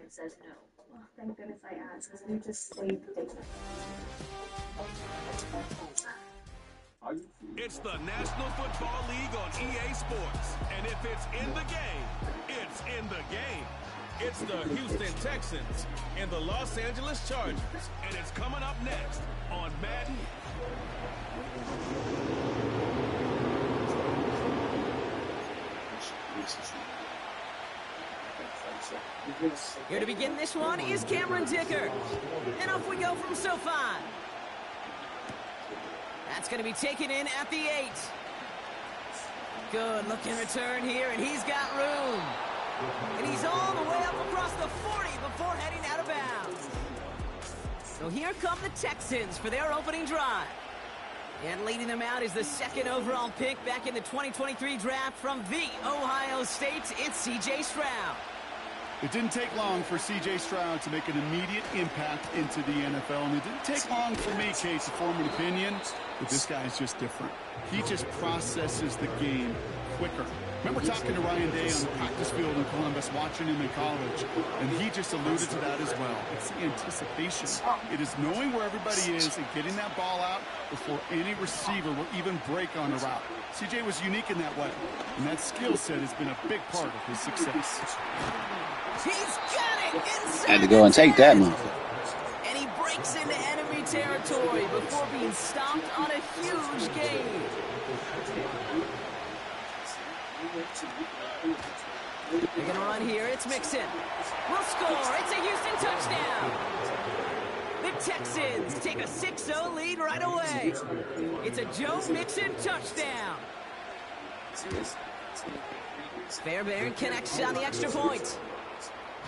says no. Well, thank goodness I asked, because you just saved the day. It's the National Football League on EA Sports. And if it's in the game, it's in the game. It's the Houston Texans and the Los Angeles Chargers. And it's coming up next on Madden. Here to begin this one is Cameron Dicker. And off we go from SoFi. That's going to be taken in at the 8. Good looking return here, and he's got room. And he's all the way up across the 40 before heading out of bounds. So here come the Texans for their opening drive. And leading them out is the second overall pick back in the 2023 draft from the Ohio State. It's C.J. Stroud. It didn't take long for C.J. Stroud to make an immediate impact into the NFL. And it didn't take long for me, Kate, to form an opinion, but this guy is just different. He just processes the game quicker. Remember talking to Ryan Day on the practice field in Columbus, watching him in college, and he just alluded to that as well. It's the anticipation. It is knowing where everybody is and getting that ball out before any receiver will even break on a route. CJ was unique in that way, and that skill set has been a big part of his success. He's got it inside. Had to go and take that one. And he breaks into enemy territory before being stopped on a huge gain. They're going to run here. It's Mixon. We'll score. It's a Houston touchdown. The Texans take a 6-0 lead right away. It's a Joe Mixon touchdown. Fairbairn connects on the extra point.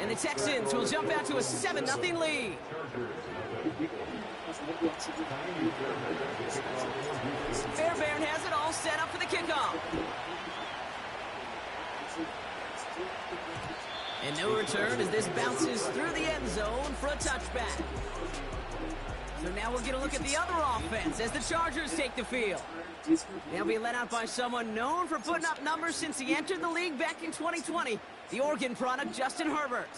And the Texans will jump out to a 7-0 lead. Fairbairn has it all set up for the kickoff. And no return as this bounces through the end zone for a touchback. So now we'll get a look at the other offense as the Chargers take the field. They'll be led out by someone known for putting up numbers since he entered the league back in 2020, the Oregon product, Justin Herbert.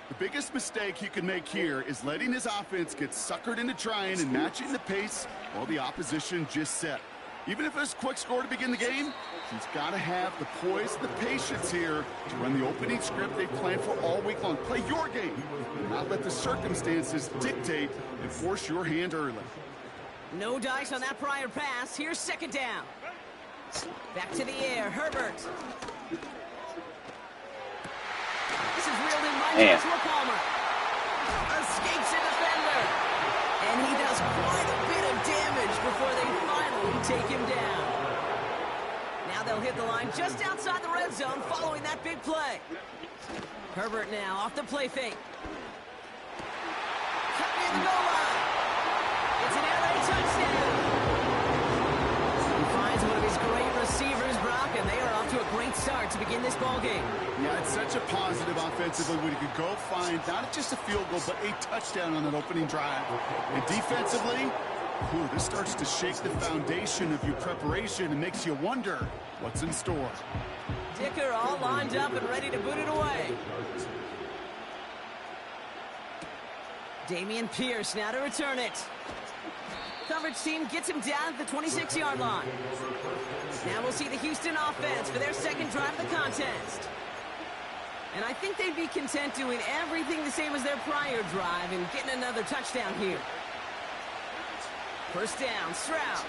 The biggest mistake he could make here is letting his offense get suckered into trying and matching the pace while the opposition just set. Even if it's a quick score to begin the game, he's got to have the poise and the patience here to run the opening script they planned for all week long. Play your game and not let the circumstances dictate and force your hand early. No dice on that prior pass. Here's second down. Back to the air. Herbert. This is reeled in by Joshua Palmer. Escapes a defender. And he does quite a bit of damage before they finally take him down. Now they'll hit the line just outside the red zone following that big play. Herbert now off the play fake. Cut near the goal line. It's an LA touchdown. He finds one of his great receivers, Brock, and they are off to a great start to begin this ball game. Yeah, it's such a positive offensively when he could go find not just a field goal, but a touchdown on that opening drive. And defensively, this starts to shake the foundation of your preparation and makes you wonder what's in store. Dicker all lined up and ready to boot it away. Damian Pierce now to return it. Coverage team gets him down at the 26-yard line. Now we'll see the Houston offense for their second drive of the contest. And I think they'd be content doing everything the same as their prior drive and getting another touchdown here. First down, Stroud.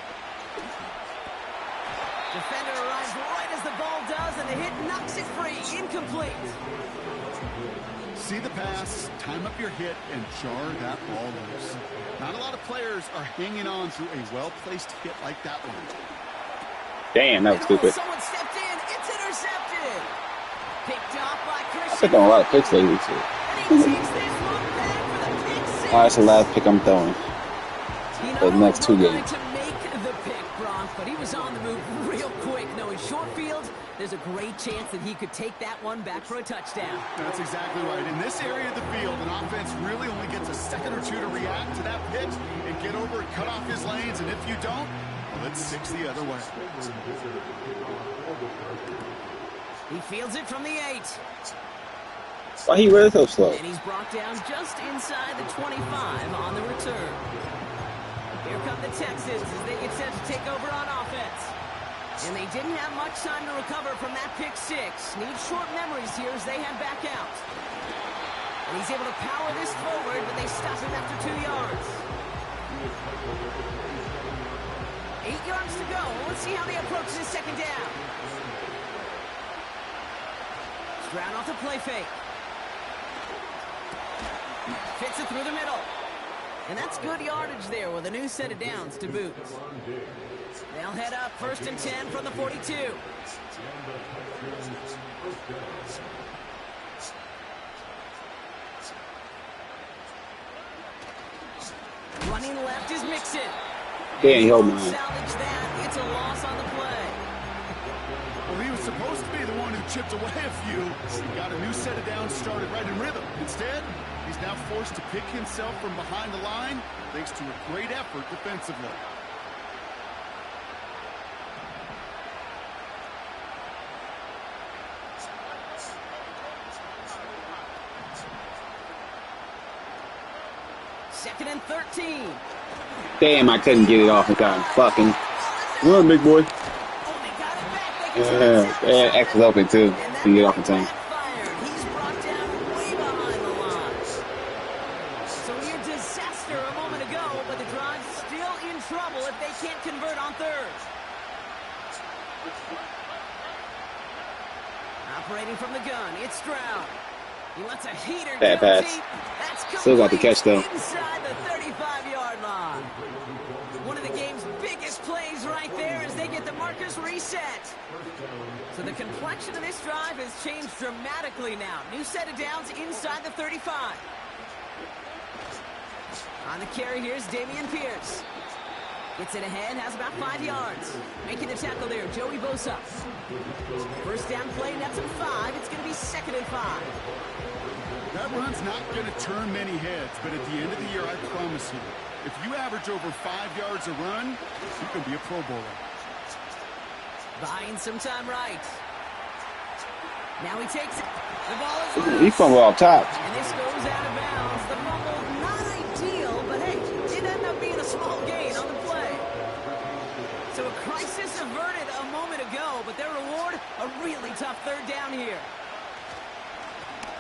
Defender arrives right as the ball does, and the hit knocks it free. Incomplete. See the pass, time up your hit, and jar that ball loose. Not a lot of players are hanging on to a well-placed hit like that one. Damn, that was stupid. Someone stepped in. It's intercepted. Picked off by Christian. I picked on a lot of picks lately, too. And he takes this one back for the pick six. That's the last pick I'm throwing. The next two games. To make the pick, Bronx, but he was on the move real quick. Knowing short field, there's a great chance that he could take that one back for a touchdown. That's exactly right. In this area of the field, an offense really only gets a second or two to react to that pitch and get over and cut off his lanes. And if you don't, well, it's 6 the other way. He fields it from the 8. Why he really so slow? And he's brought down just inside the 25 on the return. Here come the Texans as they get set to take over on offense. And they didn't have much time to recover from that pick six. Need short memories here as they head back out. And he's able to power this forward, but they stop him after 2 yards. 8 yards to go. Let's see how they approach this second down. Stroud off the play fake. Fits it through the middle. And that's good yardage there with a new set of downs to boot. They'll head up 1st and 10 from the 42. Running left is Mixon. Damn, he hold mine. Salvage that. It's a loss on the play. Well, he was supposed to be the one who chipped away a few. He got a new set of downs started right in rhythm. Instead, he's now forced to pick himself from behind the line thanks to a great effort defensively. Second and 13. Damn, I couldn't get it off in time. Fucking run, big boy. Oh, they got it back. They Yeah, X was open too. To get off in time. He's brought down way behind the line. So near disaster a moment ago, but the drive's still in trouble if they can't convert on third. Operating from the gun, it's Stroud. He lets a heater Bad go pass. deep. That's Still got the catch, though. inside the 35-yard line. One of the game's biggest plays right there as they get the markers reset. So the complexion of this drive has changed dramatically now. New set of downs inside the 35. On the carry, here's Dameon Pierce. Gets it ahead, has about 5 yards. Making the tackle there, Joey Bosa. First down play, nets him 5. It's going to be 2nd and 5. That run's not going to turn many heads, but at the end of the year, I promise you, if you average over 5 yards a run, you can be a Pro Bowler. Buying some time right. Now he takes it. The ball is He loose. fumbled off top. And this goes out of bounds. The fumble, not ideal, but hey, it ended up being a small gain on the play. So a crisis averted a moment ago, but their reward, a really tough third down here.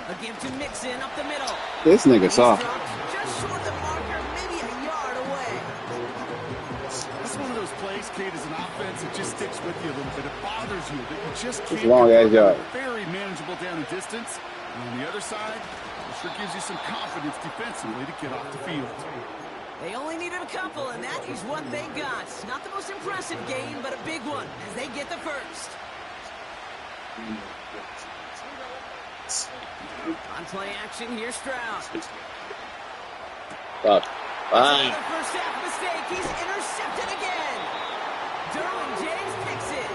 A give to Mixon up the middle. This nigga soft. Just short of the marker, maybe a yard away. That's one of those plays, Kate, as an offense, it just sticks with you a little bit. It bothers you that you just can't long get ass yard. very manageable down in distance. And on the other side, it sure gives you some confidence defensively to get off the field. They only needed a couple, and that is what they got. Not the most impressive game, but a big one as they get the first. On play action, here's Stroud. Fuck. Another first half mistake. He's intercepted again. Derwin James picks it.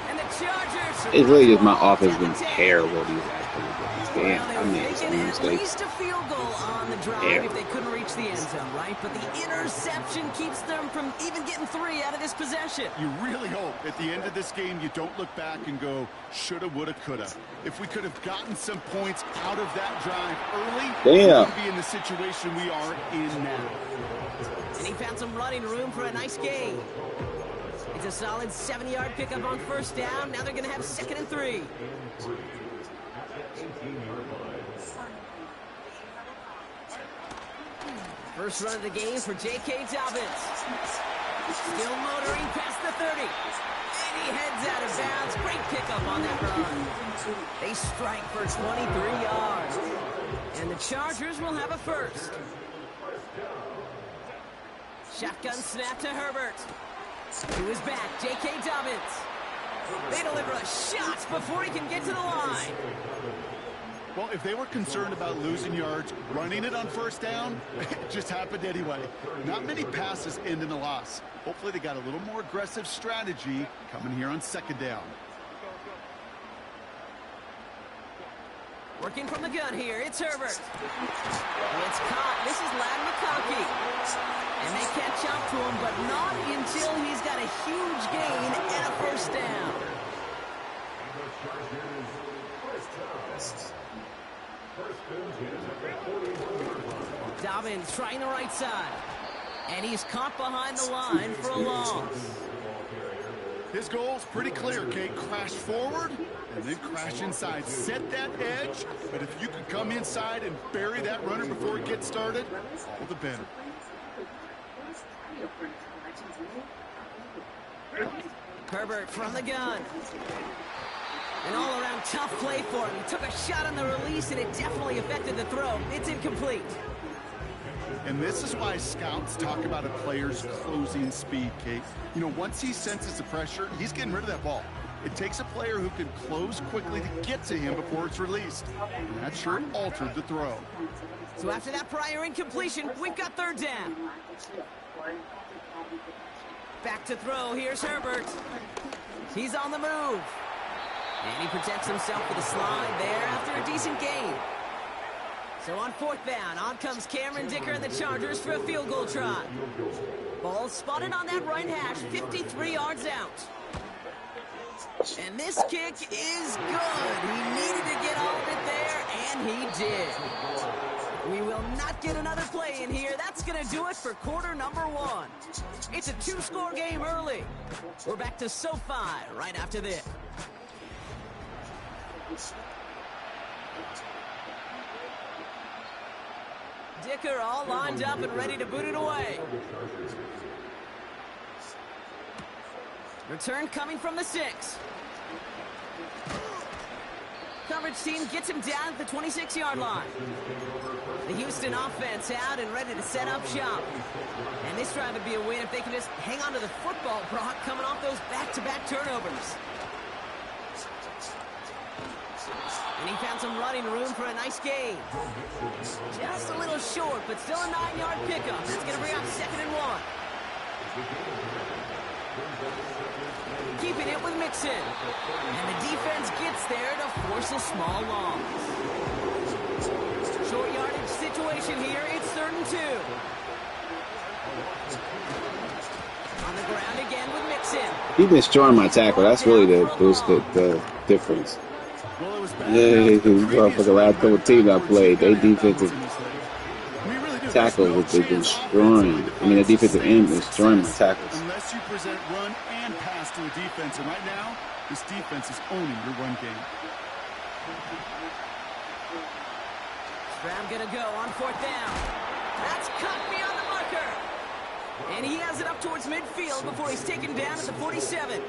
And the Chargers... It's really just my offense been terrible these last couple games. Damn, I made Making some at mistakes. least a field goal on the drive Yeah. if they couldn't reach the end zone, right? But the interception keeps them from even getting 3 out of this possession. You really hope at the end of this game you don't look back and go, shoulda, woulda, coulda. If we could have gotten some points out of that drive early, we Damn. would be in the situation we are in now. And he found some running room for a nice gain. It's a solid 7-yard pickup on first down. Now they're going to have 2nd and 3. First run of the game for J.K. Dobbins. Still motoring past the 30. And he heads out of bounds. Great pickup on that run. They strike for 23 yards. And the Chargers will have a first. Shotgun snap to Herbert. To his back, J.K. Dobbins. They deliver a shot before he can get to the line. Well, if they were concerned about losing yards, running it on first down, it just happened anyway. Not many passes end in a loss. Hopefully they got a little more aggressive strategy coming here on 2nd down. Working from the gun here, it's Herbert. It's caught. This is Ladd McConkey. And they catch up to him, but not until he's got a huge gain and a first down. Dobbins trying the right side. And he's caught behind the line for a loss. His goal's pretty clear, Kate. Crash forward and then crash inside. Set that edge, but if you can come inside and bury that runner before it gets started, all the better. Herbert from the gun. An all-around tough play for him. He took a shot on the release, and it definitely affected the throw. It's incomplete. And this is why scouts talk about a player's closing speed, Kate. You know, once he senses the pressure, he's getting rid of that ball. It takes a player who can close quickly to get to him before it's released. And that sure altered the throw. So after that prior incompletion, we've got third down. Back to throw. Here's Herbert. He's on the move. And he protects himself with a slide there after a decent gain. So on fourth down, on comes Cameron Dicker and the Chargers for a field goal try. Ball spotted on that right hash, 53 yards out. And this kick is good. He needed to get all of it there, and he did. We will not get another play in here. That's going to do it for quarter number one. It's a two-score game early. We're back to SoFi right after this. Dicker all lined up and ready to boot it away. Return coming from the 6. Coverage team gets him down at the 26-yard line. The Houston offense out and ready to set up shop. And this drive would be a win if they can just hang on to the football, Brock, coming off those back-to-back turnovers. And he found some running room for a nice gain. Just a little short, but still a 9-yard pickup. That's going to bring up 2nd and 1. Keeping it with Mixon. And the defense gets there to force a small loss. Short yardage situation here. It's 3rd and 2. On the ground again with Mixon. He destroying my tackle. That's really the difference. Yeah, motherfucker, last couple teams I played, they defensive tackles was destroying. I mean, the defensive end was destroying my tackles. Unless you present run and pass to the defense, and right now, this defense is owning your run game. Stroud gonna go on 4th down. That's cut beyond the marker. And he has it up towards midfield before he's taken down at the 47.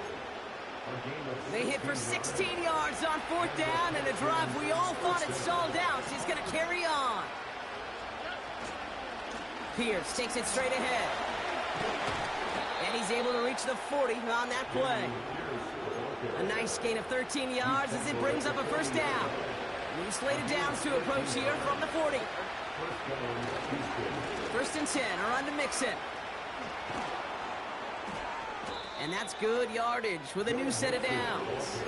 They hit for 16 yards on 4th down, and a drive we all thought had stalled out is going to carry on. Pierce takes it straight ahead. And he's able to reach the 40 on that play. A nice gain of 13 yards as it brings up a 1st down. New slated downs to approach here from the 40. 1st and 10, a run to Mixon. And that's good yardage with a new set of downs.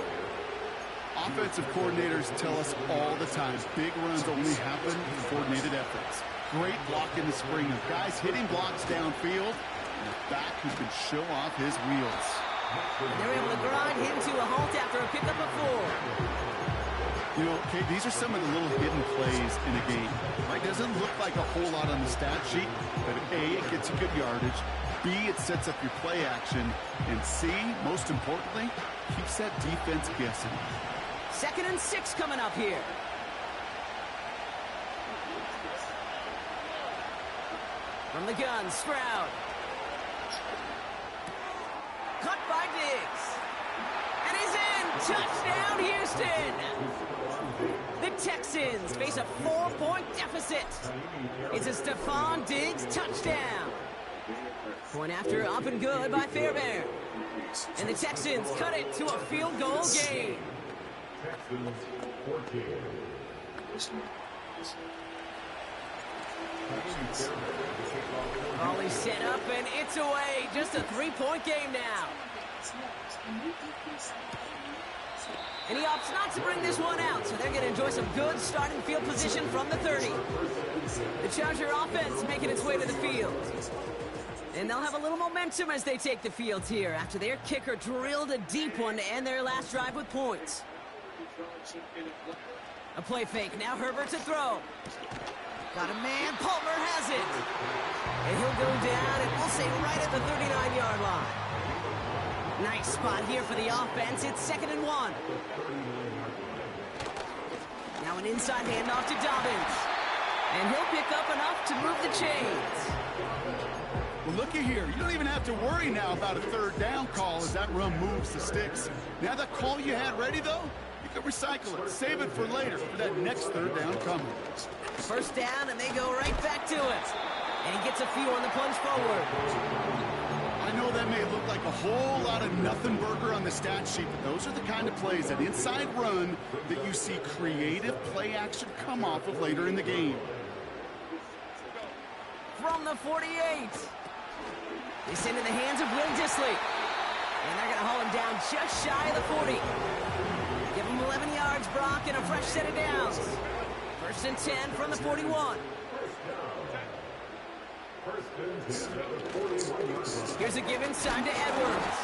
Offensive coordinators tell us all the time, big runs only happen in coordinated efforts. Great block in the spring of guys hitting blocks downfield, and a back who can show off his wheels. They're able to grind him to a halt after a pickup of 4. You know, Kate, these are some of the little hidden plays in a game. It doesn't look like a whole lot on the stat sheet, but A, it gets you good yardage. B, it sets up your play action. And C, most importantly, keeps that defense guessing. 2nd and 6 coming up here. From the gun, Stroud. Cut by Diggs. And he's in. Touchdown, Houston. The Texans face a 4-point deficit. It's a Stephon Diggs touchdown. Point after up and good by Fairbairn. And the Texans cut it to a field goal game. Volley set up and it's away. Just a 3-point game now. And he opts not to bring this one out, so they're going to enjoy some good starting field position from the 30. The Charger offense making its way to the field. And they'll have a little momentum as they take the field here after their kicker drilled a deep one to end their last drive with points. A play fake. Now Herbert to throw. Got a man. Palmer has it. And he'll go down, and we'll say right at the 39-yard line. Nice spot here for the offense. It's 2nd and 1. Now an inside handoff to Dobbins. And he'll pick up enough to move the chains. Well, looky here. You don't even have to worry now about a 3rd down call as that run moves the sticks. Now that call you had ready, though, you can recycle it. Save it for later for that next 3rd down coming. 1st down, and they go right back to it. And he gets a few on the plunge forward. I know that may look like a whole lot of nothing burger on the stat sheet, but those are the kind of plays, that inside run, that you see creative play action come off of later in the game. From the 48. It's into the hands of Will Dissly. And they're going to haul him down just shy of the 40. Give him 11 yards, Brock, and a fresh set of downs. 1st and 10 from the 41. Here's a give inside to Edwards.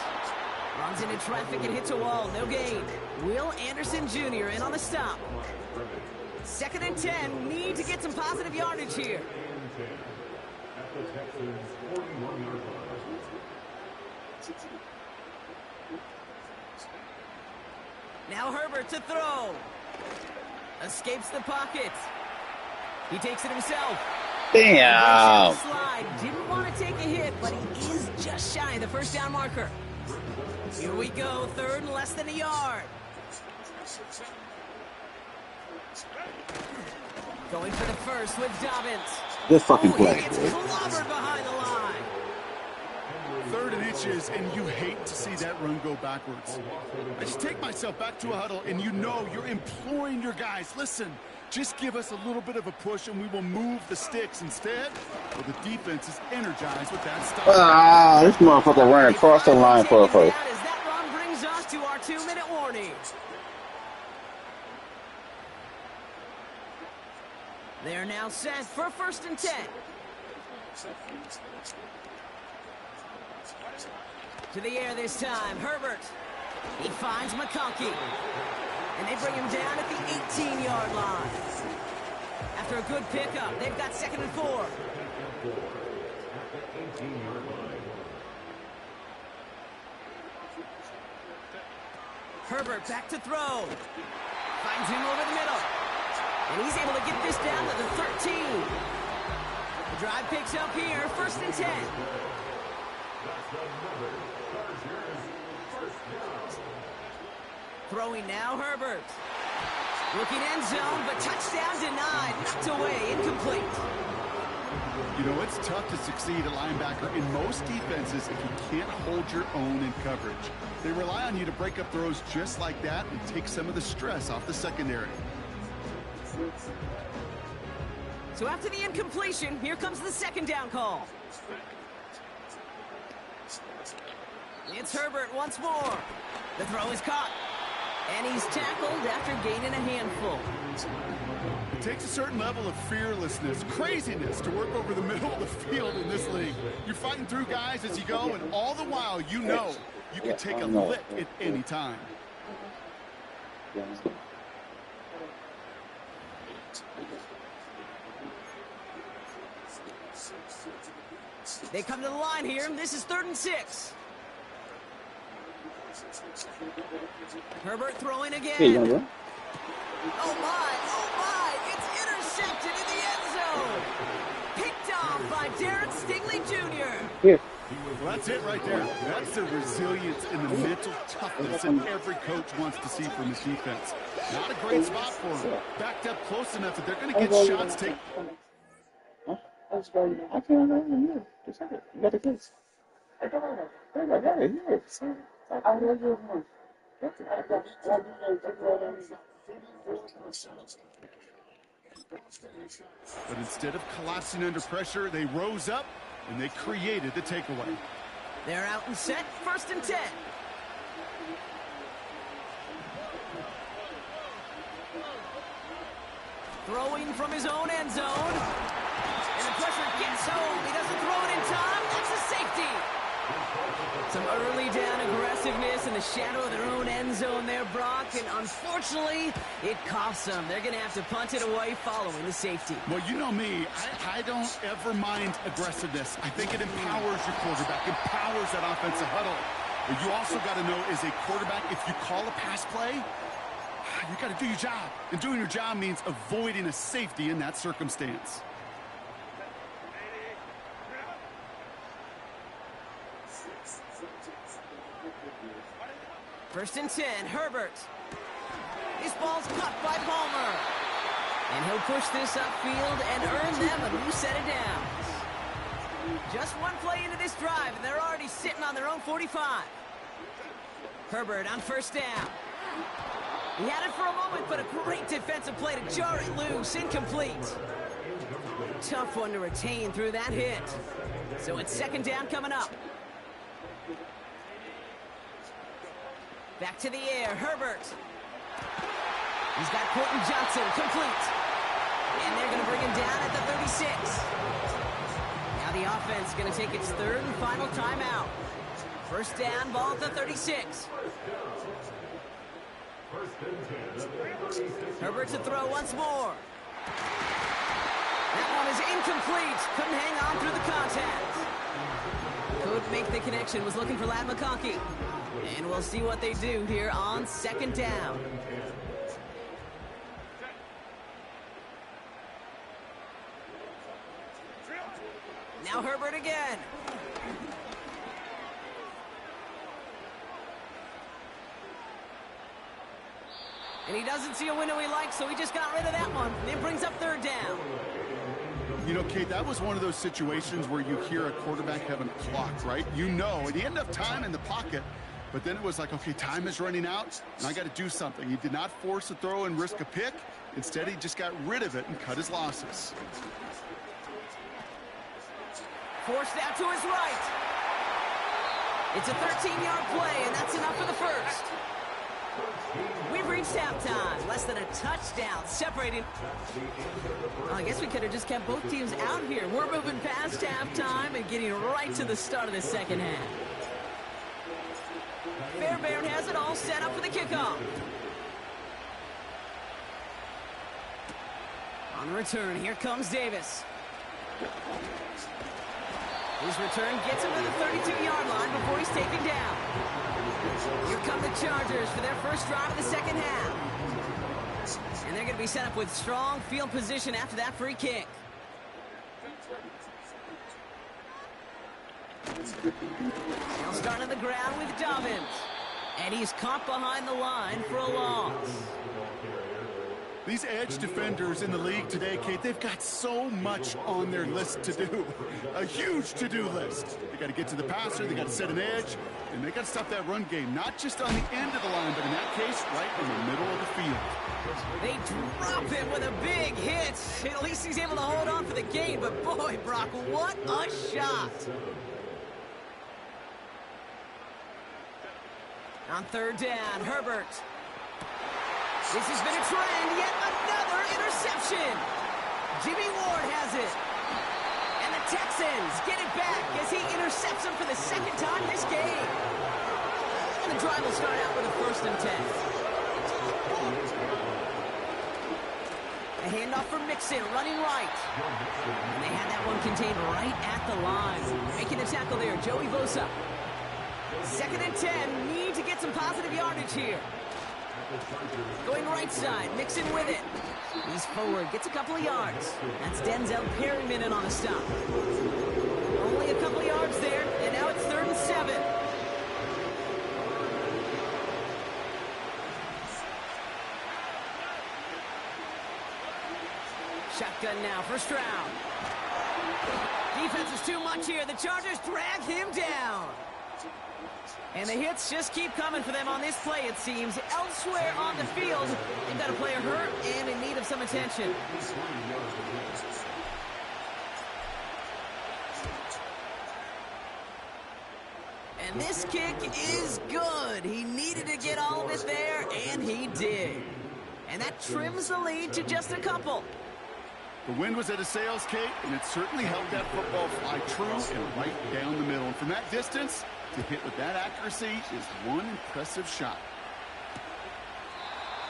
Runs into traffic and hits a wall. No gain. Will Anderson Jr. in on the stop. 2nd and 10. Need to get some positive yardage here. Now Herbert to throw. Escapes the pocket. He takes it himself. Damn. Slide. Didn't want to take a hit, but he is just shy of the 1st down marker. Here we go. 3rd and less than a yard. Going for the 1st with Dobbins. Good fucking play. He gets clobbered behind the line. 3rd and inches, and you hate to see that run go backwards. I just take myself back to a huddle, and you know you're imploring your guys, listen, just give us a little bit of a push, and we will move the sticks. Instead, well, the defense is energized with that stop. This motherfucker ran across the line for a first. As that run brings us to our 2-minute warning. They're now set for 1st and 10. To the air this time, Herbert. He finds McConkey. And they bring him down at the 18-yard line. After a good pickup, they've got 2nd and 4. Herbert back to throw. Finds him over the middle. And he's able to get this down to the 13. The drive picks up here, 1st and 10. Throwing now, Herbert. Looking end zone, but touchdown denied. Knocked away, incomplete. You know, it's tough to succeed at linebacker in most defenses if you can't hold your own in coverage. They rely on you to break up throws just like that and take some of the stress off the secondary. So after the incompletion, here comes the 2nd down call. It's Herbert once more. The throw is caught. And he's tackled after gaining a handful. It takes a certain level of fearlessness, craziness to work over the middle of the field in this league. You're fighting through guys as you go, and all the while you know you can take a lick at any time. They come to the line here. This is 3rd and 6. Herbert throwing again. Oh my, it's intercepted in the end zone. Picked off by Darren Stingley Jr. Here. Well, that's it right there. That's the resilience and the mental toughness that every coach wants to see from his defense. Not a great spot for him. Backed up close enough that they're going to get shots taken. I can't remember you. Just a second. You got the kids. I got it. Here. I love you more. But instead of collapsing under pressure, they rose up and they created the takeaway. They're out and set, 1st and 10. Throwing from his own end zone. And the pressure gets home. He doesn't throw it in time. That's a safety. Some early down aggressive aggressiveness in the shadow of their own end zone there, Brock, and unfortunately, it costs them. They're going to have to punt it away following the safety. Well, you know me, I don't ever mind aggressiveness. I think it empowers your quarterback, empowers that offensive huddle. But you also got to know, as a quarterback, if you call a pass play, you got to do your job. And doing your job means avoiding a safety in that circumstance. First and 10, Herbert. This ball's caught by Palmer. And he'll push this upfield and earn them a new set of downs. Just one play into this drive, and they're already sitting on their own 45. Herbert on first down. He had it for a moment, but a great defensive play to jar it loose. Incomplete. Tough one to retain through that hit. So it's second down coming up. Back to the air, Herbert. He's got Quentin Johnson, complete. And they're going to bring him down at the 36. Now the offense is going to take its third and final timeout. First down, ball at the 36. Herbert to throw once more. That one is incomplete. Couldn't hang on through the contact. Could make the connection, was looking for Ladd McConkey. And we'll see what they do here on second down. Now Herbert again. And he doesn't see a window he likes, so he just got rid of that one. And it brings up third down. You know, Kate, that was one of those situations where you hear a quarterback having a clock, right? You know, and he had enough time in the pocket, but then it was like, okay, time is running out, and I got to do something. He did not force a throw and risk a pick. Instead, he just got rid of it and cut his losses. Forced out to his right. It's a 13-yard play, and that's enough for the first. We've reached halftime. Less than a touchdown separating. Well, I guess we could have just kept both teams out here. We're moving past halftime and getting right to the start of the second half. Fairbairn has it all set up for the kickoff. On the return, here comes Davis. His return gets him to the 32-yard line before he's taken down. Here come the Chargers for their first drive of the second half. And they're going to be set up with strong field position after that free kick. They'll start on the ground with Dobbins. And he's caught behind the line for a loss. These edge defenders in the league today, Kate, they've got so much on their list to do. A huge to-do list. They got to get to the passer, they got to set an edge, and they got to stop that run game, not just on the end of the line, but in that case, right in the middle of the field. They drop him with a big hit. At least he's able to hold on for the game, but boy, Brock, what a shot. On third down, Herbert. This has been a trend, yet another interception. Jimmy Ward has it. And the Texans get it back as he intercepts him for the second time this game. And the drive will start out with a 1st and 10. A handoff for Mixon, running right. And they had that one contained right at the line. Making the tackle there, Joey Bosa. 2nd and 10, need to get some positive yardage here. Going right side, Mixon with it. He's forward, gets a couple of yards. That's Denzel Perryman in on a stop. Only a couple of yards there, and now it's 3rd and 7. Shotgun now, first round. Defense is too much here. The Chargers drag him down. And the hits just keep coming for them on this play, it seems. Elsewhere on the field, they've got a player hurt and in need of some attention. And this kick is good. He needed to get all of it there, and he did. And that trims the lead to just a couple. The wind was at a sails, Kate, and it certainly helped that football fly true and right down the middle. And from that distance, To hit with that accuracy is one impressive shot.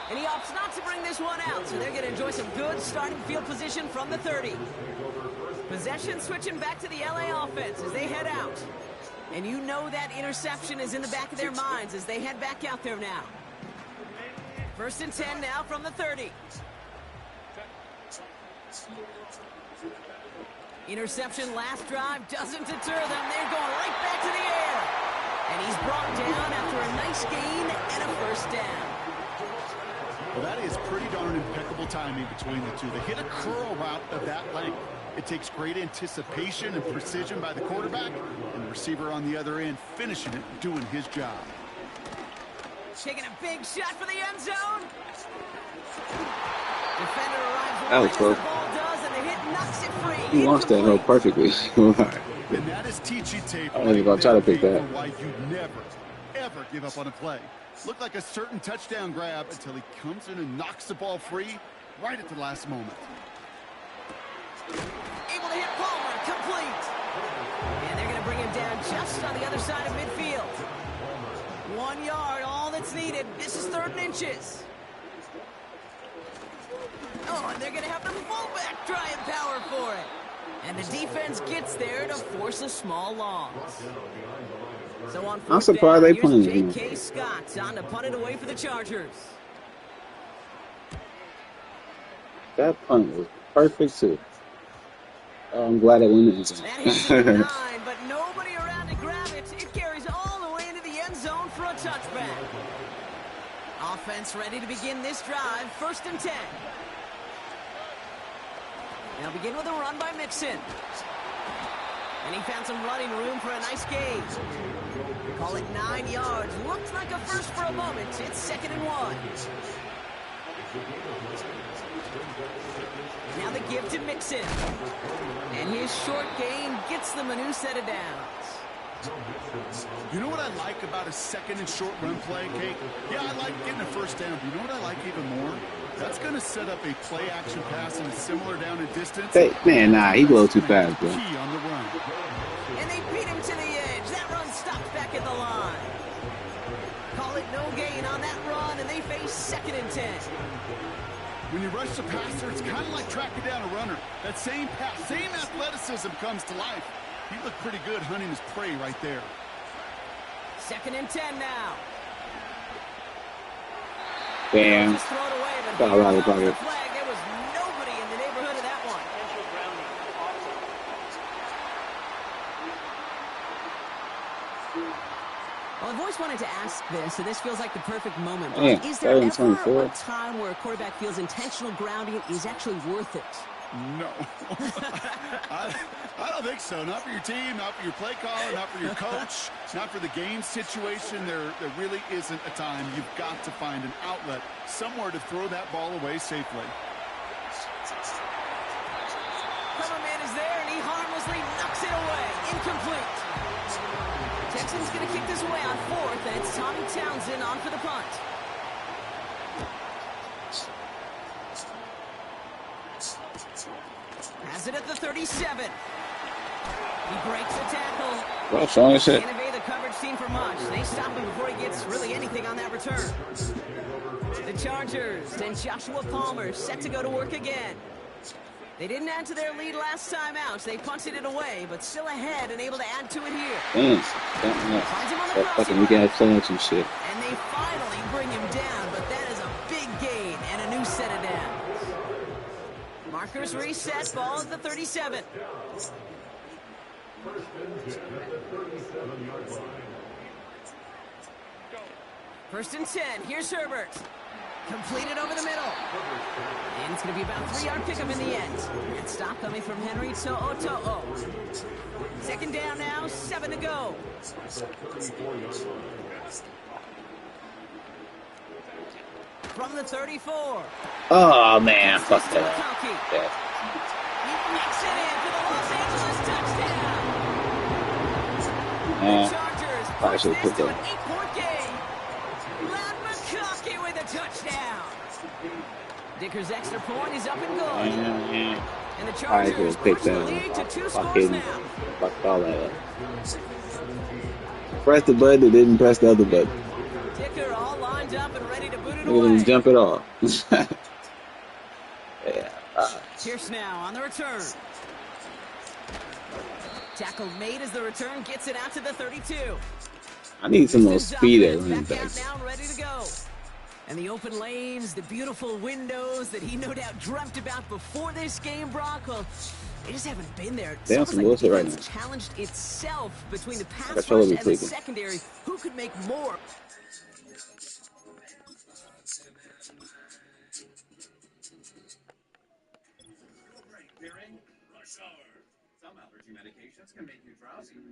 And he opts not to bring this one out, so they're going to enjoy some good starting field position from the 30. Possession switching back to the LA offense as they head out. And you know that interception is in the back of their minds as they head back out there now. 1st and 10 now from the 30. Interception last drive doesn't deter them. They're going right back to the air. And he's brought down after a nice gain and a 1st down. Well, that is pretty darn impeccable timing between the two. They hit a curl route of that length. It takes great anticipation and precision by the quarterback, and the receiver on the other end finishing it, doing his job. Taking a big shot for the end zone. Defender arrives That was right close. as the ball does, and the hit knocks it free. He launched that hole perfectly. And that is teaching tape. I was about to try to pick that. Why you never, ever give up on a play. Looked like a certain touchdown grab until he comes in and knocks the ball free right at the last moment. Able to hit Palmer, complete. And they're going to bring him down just on the other side of midfield. 1 yard, all that's needed. This is 3rd and inches. Oh, and they're going to have the fullback try and power for it. And the defense gets there to force a small loss. So on I'm surprised they here's playing him. J.K. Scott on to punt it away for the Chargers. That punt was perfect too. Oh, I'm glad it went in. That hits it to 9, but nobody around to grab it. It carries all the way into the end zone for a touchback. Offense ready to begin this drive. 1st and 10. They'll begin with a run by Mixon. And he found some running room for a nice gain. Call it 9 yards. Looked like a first for a moment. It's 2nd and 1. Now the give to Mixon. And his short gain gets them a new set of downs. You know what I like about a 2nd and short run play, Kate? Yeah, I like getting a 1st down. But you know what I like even more? That's going to set up a play action pass in a similar down and distance. Hey, man, nah, he blows too fast, bro. Key on the run. And they beat him to the edge. That run stopped back at the line. Call it no gain on that run, and they face 2nd and 10. When you rush the passer, it's kind of like tracking down a runner. That same pass, same athleticism comes to life. He looked pretty good hunting his prey right there. 2nd and 10 now. Damn. Just throw it away, but Got a lot of here comes the pocket. flag. There was nobody in the neighborhood of that one. Well, I've always wanted to ask this, and this feels like the perfect moment. Yeah, Is there ever 24. a time where a quarterback feels intentional grounding is actually worth it? No. I don't think so. Not for your team, not for your play caller, not for your coach, not for the game situation. There really isn't a time. You've got to find an outlet, somewhere to throw that ball away safely. Cover man is there, and he harmlessly knocks it away. Incomplete. Texans going to kick this away on 4th, and it's Tommy Townsend on for the punt. Has it at the 37. He breaks the tackle. Well, showing his shit. Can't evade the coverage team for much. They stop him before he gets really anything on that return. The Chargers and Joshua Palmer set to go to work again. They didn't add to their lead last time out. They punted it away, but still ahead and able to add to it here. Damn. Finds him on the That fucking weak ass playing some shit. And they finally bring him down, but that is a big gain and a new set of downs. Markers reset, ball at the 37. First and 10, here's Herbert. Completed over the middle. And it's going to be about a 3-yard pickup in the end. And stop coming from Henry To'o. 2nd down now, 7 to go. From the 34. Oh, man. Fuck that. He makes it in for the Los Angeles touchdown. The Chargers Probably push should this have put to an that. 8-point game. Loud McConkey with a touchdown. Dicker's extra point is up and going. And the I Chargers could pick push the that lead to up. 2 scores Fucking now. fuck all that up. pressed the button and didn't press the other button. Dicker all lined up and ready to boot it Look at away. him jump it off. Yeah. Pierce now on the return. Tackle made as the return gets it out to the 32. I need some more speed at running back out backs. now, ready to go. And the open lanes, the beautiful windows that he no doubt dreamt about before this game, Brock. Well, they just haven't been there. It's They on almost some like bullshit the right defense now. challenged itself between the pass That's rush totally and the tweaking. secondary. Who could make more?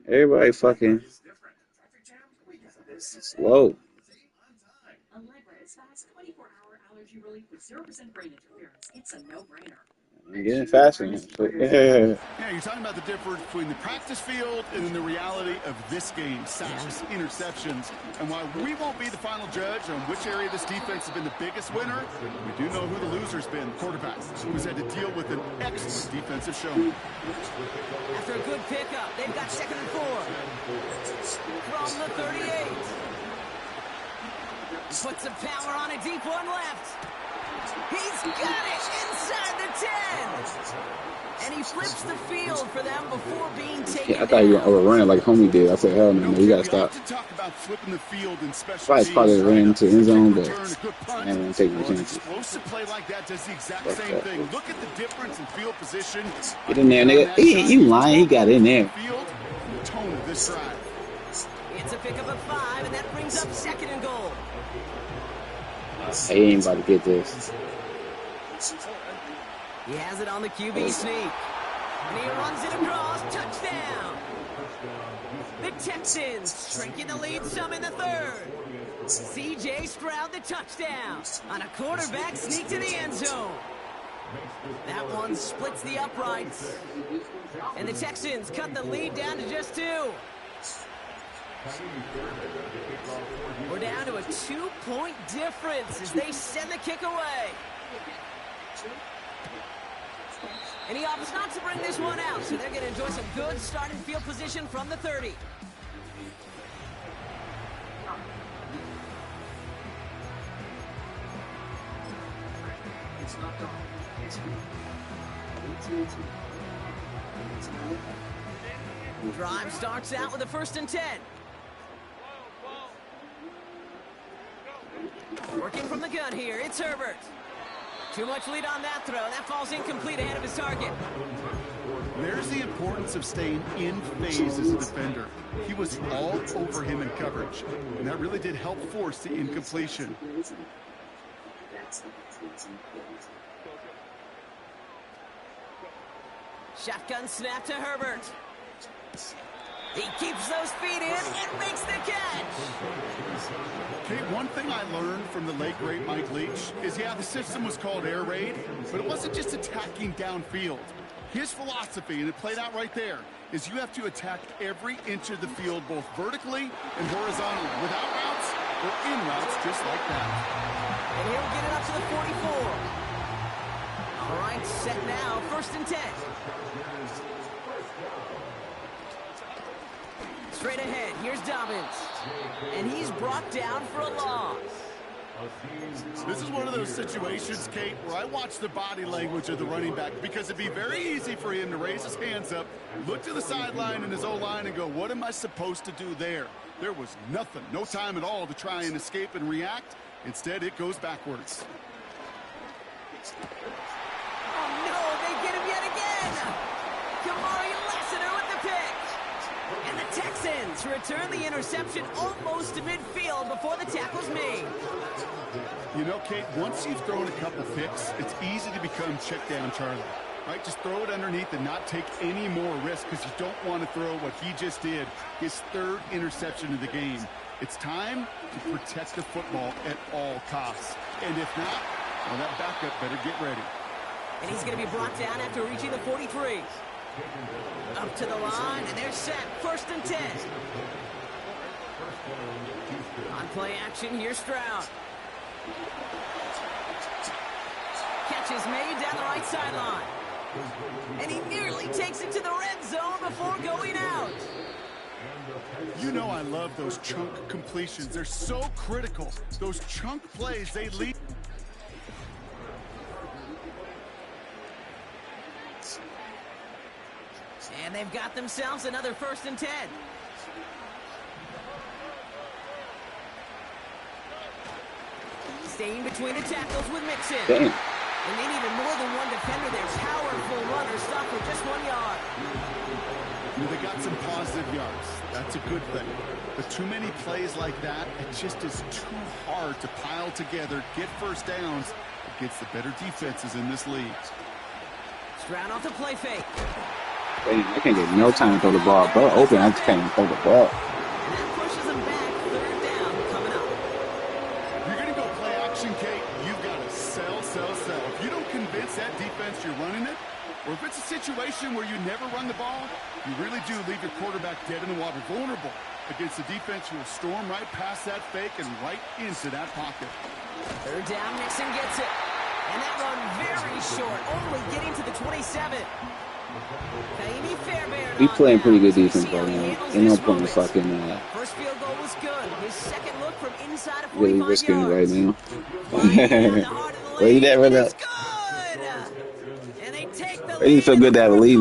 Everybody fucking slow. Allegra is fast 24-hour allergy relief with 0% brain interference. It's a no-brainer. I'm getting faster now. So, yeah. Yeah, you're talking about the difference between the practice field and then the reality of this game. Sacks, interceptions. And while we won't be the final judge on which area this defense has been the biggest winner, we do know who the loser's been, the quarterback, who's had to deal with an excellent defensive showing. After a good pickup, they've got 2nd and 4. From the 38. Put some power on a deep one left. He's got it inside the 10. And he flips the field for them before being taken I thought you were down. overrunning like homie did. I said, hell no, you gotta stop. Talk about flipping the field in special Probably teams. ran into end zone, but I I didn't take my chances. Explosive play like that does the exact Fuck same that. thing. Look at the difference in field position. Get in there, nigga. You lying? He got in there. Field, the tone of this drive. It's a pickup of 5, and that brings up 2nd and goal. He ain't about to get this. He has it on the QB sneak. And he runs it across. Touchdown. The Texans shrinking the lead some in the 3rd. C.J. Stroud the touchdown on a quarterback sneak to the end zone. That one splits the uprights. And the Texans cut the lead down to just 2. We're down to a 2-point difference as they send the kick away. And he opts not to bring this one out, so they're going to enjoy some good starting field position from the 30. Drive starts out with a 1st and 10. Working from the gun here, it's Herbert. Too much lead on that throw. That falls incomplete ahead of his target. There's the importance of staying in phase as a defender. He was all over him in coverage, and that really did help force the incompletion. Shotgun snap to Herbert. He keeps those feet in and makes the catch. Okay, one thing I learned from the late, great Mike Leach is, yeah, the system was called air raid, but it wasn't just attacking downfield. His philosophy, and it played out right there, is you have to attack every inch of the field, both vertically and horizontally, without routes or in routes, just like that. And he'll get it up to the 44. All right, set now, 1st and 10. Straight ahead, here's Dobbins. And he's brought down for a loss. This is one of those situations, Kate, where I watch the body language of the running back, because it'd be very easy for him to raise his hands up, look to the sideline in his O-line and go, what am I supposed to do there? There was nothing, no time at all to try and escape and react. Instead, it goes backwards. Oh, no, they get him yet again. Kamari Lassiter with the pick. And the Texans return the interception almost to midfield before the tackle's made. You know, Kate, once you've thrown a couple picks, it's easy to become check down Charlie. Right? Just throw it underneath and not take any more risk, because you don't want to throw what he just did, his 3rd interception of the game. It's time to protect the football at all costs. And if not, well, that backup better get ready. And he's going to be brought down after reaching the 43. Up to the line, and they're set. 1st and 10. On play action, here's Stroud. Catch is made down the right sideline. And he nearly takes it to the red zone before going out. You know I love those chunk completions. They're so critical. Those chunk plays, they lead. And they've got themselves another 1st and 10. Staying between the tackles with Mixon. Damn. And they needed more than one defender. Their powerful runner stopped with just 1 yard. They got some positive yards. That's a good thing. But too many plays like that, it just is too hard to pile together, get first downs against the better defenses in this league. Stroud off the play fake. Damn, I can't get no time to throw the ball. Bro, open, I just can't even throw the ball. And that pushes them back. 3rd down coming up. If you're going to go play action, Kate, you've got to sell. If you don't convince that defense you're running it, or if it's a situation where you never run the ball, you really do leave your quarterback dead in the water, vulnerable against the defense who will storm right past that fake and right into that pocket. 3rd down, Mixon gets it. And that run very short, only getting to the 27. We playing pretty good defense right now. Ain't no point in fucking First field goal was good. His second look from inside of really 45 risking it right yards. now. Where you at right now? And they take the It didn't feel good to have a lead.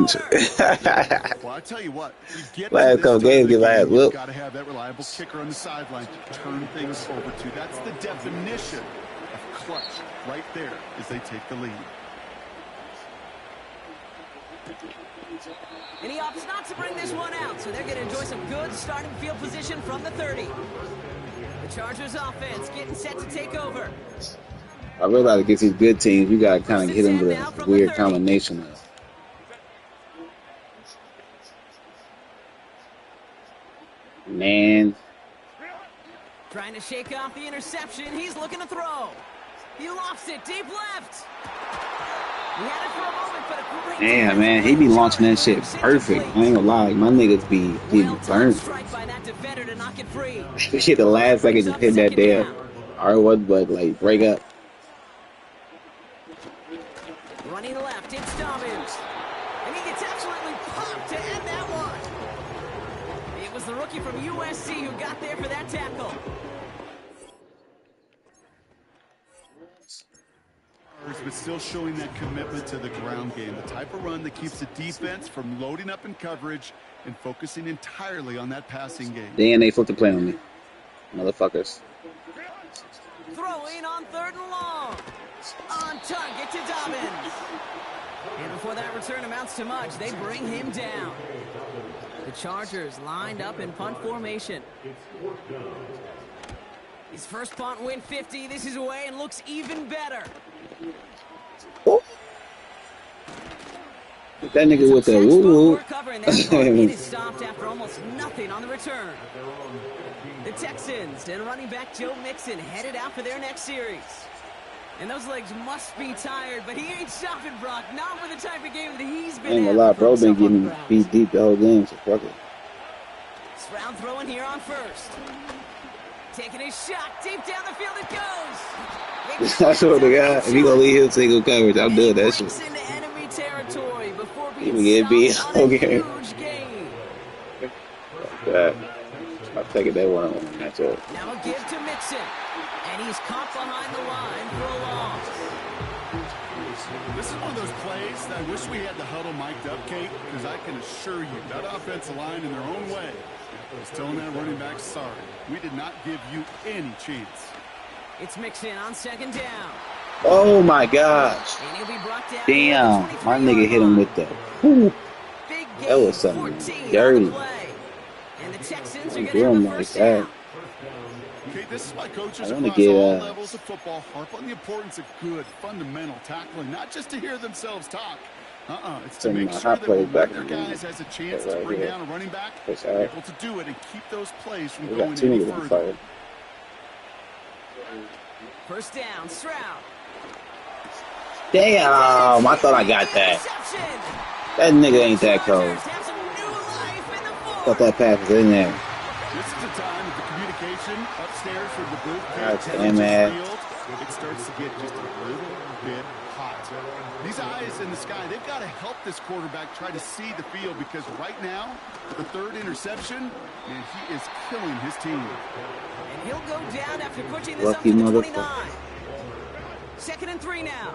Well, I tell you what, you get Last couple games, get my ass you've whooped. got to have that reliable kicker on the sideline to turn things over to. That's the definition of clutch right there as they take the lead. And he opts not to bring this one out, so they're going to enjoy some good starting field position from the 30. The Chargers offense getting set to take over. I realize against these good teams, you got to kind of hit them with a weird combination of. Man. Trying to shake off the interception. He's looking to throw. He lofts it deep left. He had it for a moment, but a great Damn, man, he be launching that shit perfect. I ain't gonna lie, my niggas be getting burned. Strike by that defender to knock it free. Shit, the last second just hit that damn R1 button, like, break up. Running left, it's Dobbins. And he gets absolutely popped to end that one. It was the rookie from USC who got there for that tackle. But still showing that commitment to the ground game, the type of run that keeps the defense from loading up in coverage and focusing entirely on that passing game. Then they flipped the play on me. Motherfuckers. Throwing on 3rd and long. On target to Dobbins. And before that return amounts to much, they bring him down. The Chargers lined up in punt formation. His first punt win 50. This is away and looks even better. Oh. That nigga with the woo-woo. It is stopped after almost nothing on the return. The Texans and running back Joe Mixon headed out for their next series. And those legs must be tired, but he ain't stopping, Brock. Not with the type of game that he's been Ain't a lot, bro. Been getting beat deep the whole game, so fuck it. Stroud throwing here on 1st. Taking a shot deep down the field it goes. I swear to God, if he gonna leave him single coverage, I'm doing that shit. Into enemy territory before He being can get beat stopped all on a game. huge gain. I'm taking that one-on-one matchup. Now a give to Mixon. And he's caught behind the line for a loss. This is one of those plays that I wish we had the huddle mic'd up, Kate, because I can assure you that offensive line in their own way is telling that running back, sorry, we did not give you any chance. It's Mixon on 2nd down. Oh my gosh. And he'll be brought down. Damn, my nigga hit him with the. Whew. Big That was something dirty. And the Texans are I'm going to have doing the like first that. down. Okay, this is why coaches I wanna across get, all levels of football harp on the importance of good, fundamental tackling, not just to hear themselves talk. It's to Sending make my sure hot that plays when back one of in their the guys game. has a chance Right to bring here. down a running back, Push they're out. able to do it and keep those plays from We going got two any niggas on further. fire. First down, Stroud. Damn, I thought I got that. That nigga ain't that cold. Thought that pass was in there. This is the time that the communication upstairs from the booth God takes damn it. field it starts to get just a little bit hot. These eyes in the sky, they've got to help this quarterback try to see the field, because right now, the third interception, and he is killing his team. And he'll go down after pushing this Lucky up to the motherfucker. 29. 2nd and 3 now.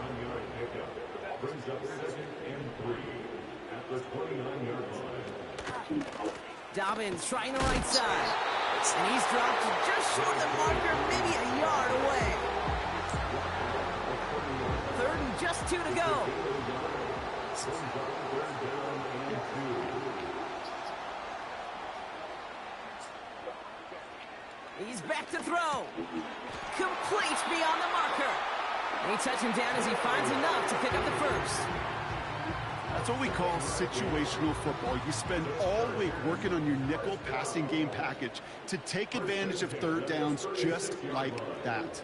Dobbins trying the right side. And he's dropped just short of the marker, maybe a yard away. 3rd and just 2 to go. He's back to throw. Complete beyond the marker. They touch him down as he finds enough to pick up the first. That's what we call situational football. You spend all week working on your nickel passing game package to take advantage of third downs just like that.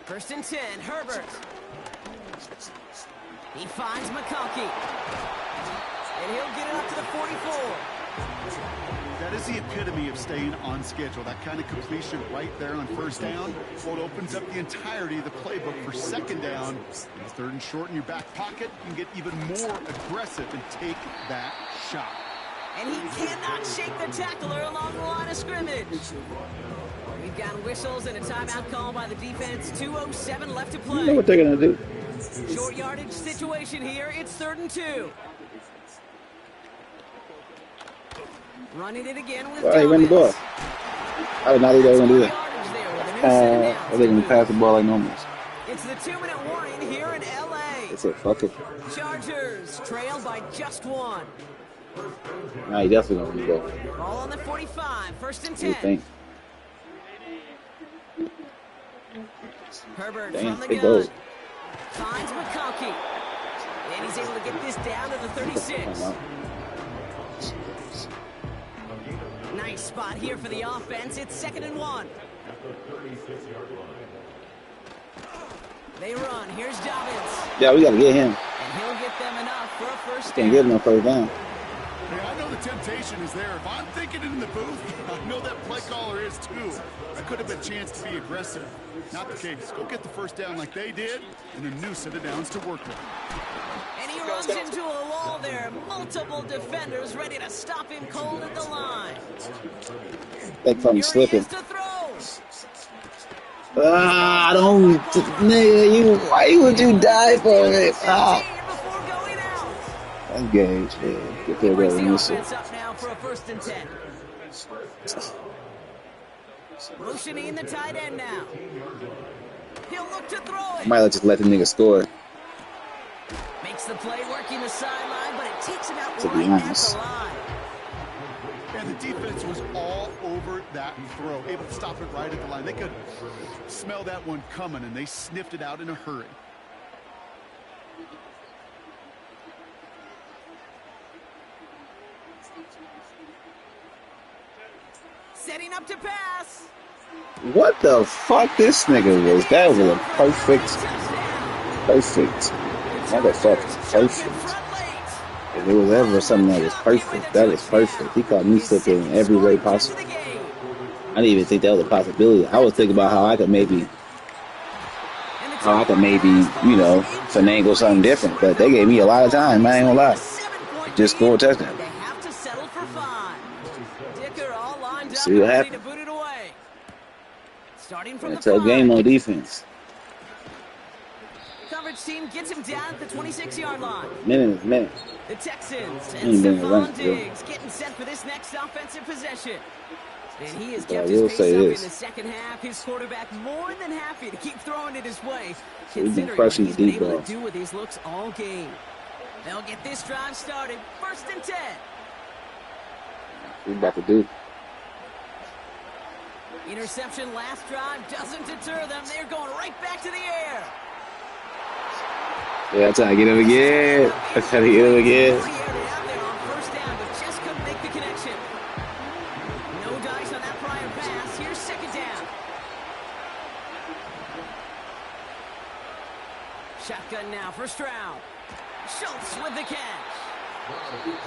1st and 10, Herbert. He finds McConkey. And he'll get it up to the 44. That is the epitome of staying on schedule. That kind of completion right there on 1st down. Well, it opens up the entirety of the playbook for 2nd down. And 3rd and short in your back pocket, you can get even more aggressive and take that shot. And he cannot shake the tackler along the line of scrimmage. We've got whistles and a timeout call by the defense. 2:07 left to play. You know what they're going to do. Short yardage situation here. It's 3rd and 2. Running it again with He ran the ball. I did not think they were going to do that. that. Or they going to pass the ball like normal. It's the 2-minute warning here in L.A. They said, fuck it. Chargers trailed by just 1. Nah, he definitely going to go. Ball on the 45. 1st and What do you 10. think? Herbert Damn, from the big gun. goals. Finds McConkey. And he's able to get this down to the 36. Nice spot here for the offense. It's 2nd and 1. They run. Here's Dobbins. Yeah, we got to get him. And he'll get them enough for a first Can't down. get him on 1st down. Yeah, I know the temptation is there. If I'm thinking it in the booth, I know that play caller is too. That could have been a chance to be aggressive. Not the case. Go get the 1st down like they did, and a new set of downs to work with. And he runs into a wall there. Multiple defenders ready to stop him cold at the line. Like from Here slipping. he is to throw. Ah, don't, nigga, why would you die for it? Ah. Before going out. That's gauge, man. Get there, Brings brother. the Listen. offense up now for a 1st and 10. Motioning the tight end now. He'll look to throw it. Might just let the nigga score. Makes the play working the sideline, but it takes him out To be right at honest. the line. And the defense was all over that throw, able to stop it right at the line. They could smell that one coming, and they sniffed it out in a hurry. Setting up to pass. What the fuck this nigga was? That was a perfect. Motherfucker. Perfect. If there was ever something that was perfect, that was perfect. He caught me slipping in every way possible. I didn't even think that was a possibility. I was thinking about how I could maybe, you know, finagle something different. But they gave me a lot of time, I ain't gonna lie. Just score a touchdown. They have to settle for 5. Dicker all lined up, See what ready to happens. boot it away. Starting from the It's a game 5. on defense. Coverage team gets him down at the 26-yard line. Minute. The Texans He and ain't been Stephon running, Diggs getting set for this next offensive possession. And he has But I kept will his pace say up this. in the second half. His quarterback more than happy to keep throwing it his way, We've been considering what crushing he's the been deep able ball. to do with these looks all game. They'll get this drive started. 1st and 10. What we about to do? Interception last drive doesn't deter them. They're going right back to the air. Yeah, I'm trying to get him again. I'm trying to get him again. Out there on 1st down, but just couldn't make the connection. No dice on that prior pass. Here's 2nd down. Shotgun now for Stroud. Schultz with the catch.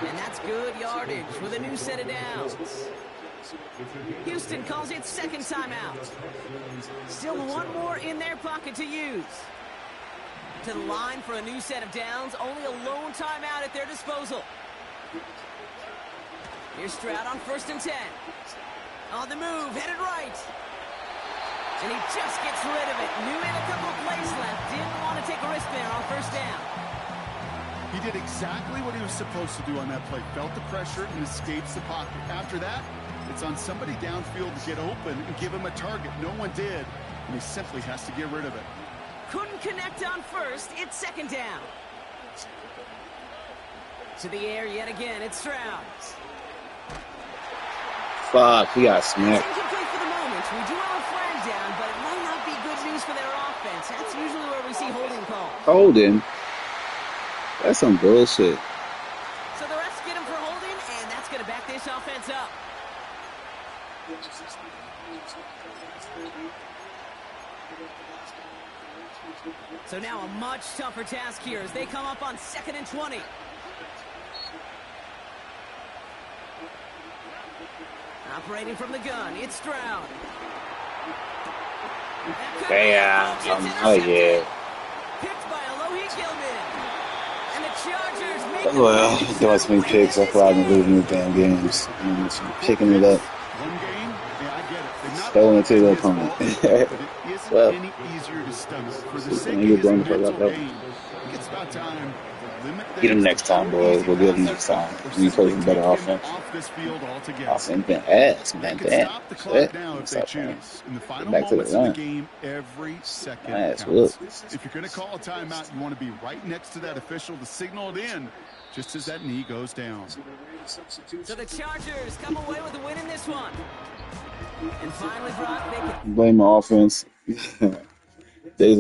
And that's good yardage with a new set of downs. Houston calls it second timeout. Still one more in their pocket to use. To the line for a new set of downs. Only a lone timeout at their disposal. Here's Stroud on 1st and 10. On the move, headed right. And he just gets rid of it. Knew he had a couple of plays left. Didn't want to take a risk there on 1st down. He did exactly what he was supposed to do on that play. Felt the pressure and escapes the pocket. After that, it's on somebody downfield to get open and give him a target. No one did, and he simply has to get rid of it. Couldn't connect on 1st. It's 2nd down. To the air yet again. It's Stroud. Fuck, he got It's smacked. incomplete for the moment. We do have a flag down, but it might not be good news for their offense. That's usually where we see holding calls. Holding? That's some bullshit. So the refs get him for holding, and that's going to back this offense up. So now a much tougher task here as they come up on 2nd and 20. Operating from the gun, it's Stroud. Damn. Oh, yeah. Picked by Alohi Gilman. And the Chargers make Well, there was some picks. That's why I've been losing these damn games. And just picking it up. One game, yeah, I get it. They're not Throwing it to the always opponent. but it isn't Well, any easier to stomach. For the sake you of his going to fuck mental up. game, I think it's about time. Limit Get him them next to time, boys. We'll get him next time. We play some better offense. off this field altogether. Offense been ass, They man. can Damn. stop the clock Shit. now if they Stop playing. choose. In the final back to the moments of the run. game, every second Nice, counts. look. If you're going to call a timeout, you want to be right next to that official to signal it in just as that knee goes down. So the Chargers come away with a win in this one. And finally, Brock, they can Blame the offense. They